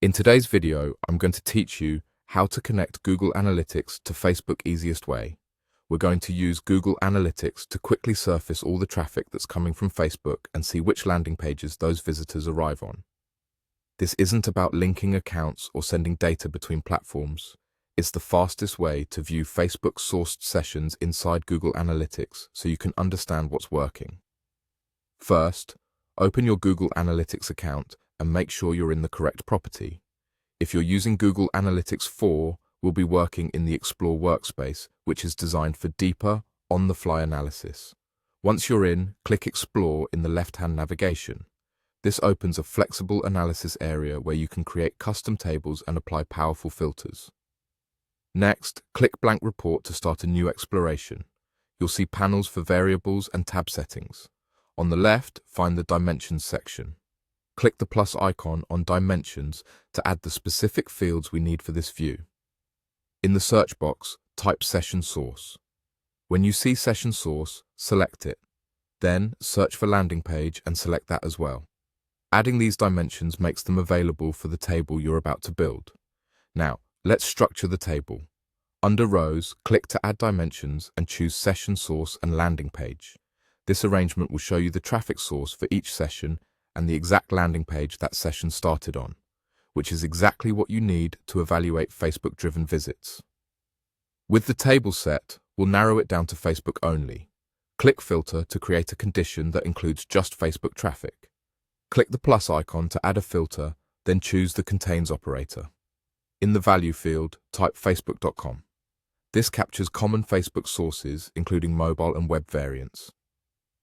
In today's video, I'm going to teach you how to connect Google Analytics to Facebook easiest way. We're going to use Google Analytics to quickly surface all the traffic that's coming from Facebook and see which landing pages those visitors arrive on. This isn't about linking accounts or sending data between platforms. It's the fastest way to view Facebook-sourced sessions inside Google Analytics so you can understand what's working. First, open your Google Analytics account and make sure you're in the correct property. If you're using Google Analytics 4, we'll be working in the Explore workspace, which is designed for deeper, on-the-fly analysis. Once you're in, click Explore in the left-hand navigation. This opens a flexible analysis area where you can create custom tables and apply powerful filters. Next, click Blank Report to start a new exploration. You'll see panels for variables and tab settings. On the left, find the Dimensions section. Click the plus icon on Dimensions to add the specific fields we need for this view. In the search box, type Session Source. When you see Session Source, select it. Then, search for Landing Page and select that as well. Adding these dimensions makes them available for the table you're about to build. Now, let's structure the table. Under Rows, click to add dimensions and choose Session Source and Landing Page. This arrangement will show you the traffic source for each session and the exact landing page that session started on, which is exactly what you need to evaluate Facebook-driven visits. With the table set, we'll narrow it down to Facebook only. Click Filter to create a condition that includes just Facebook traffic. Click the plus icon to add a filter, then choose the Contains operator. In the Value field, type facebook.com. This captures common Facebook sources, including mobile and web variants.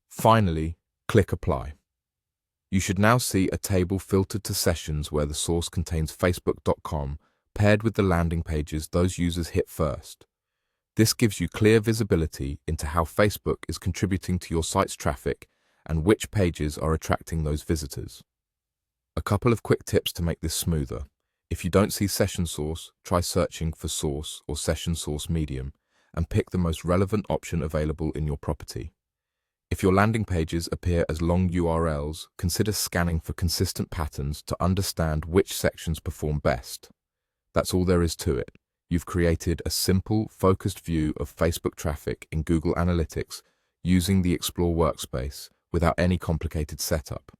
Finally, click Apply. You should now see a table filtered to sessions where the source contains facebook.com paired with the landing pages those users hit first. This gives you clear visibility into how Facebook is contributing to your site's traffic and which pages are attracting those visitors. A couple of quick tips to make this smoother. If you don't see session source, try searching for source or session source medium and pick the most relevant option available in your property. If your landing pages appear as long URLs, consider scanning for consistent patterns to understand which sections perform best. That's all there is to it. You've created a simple, focused view of Facebook traffic in Google Analytics using the Explore workspace without any complicated setup.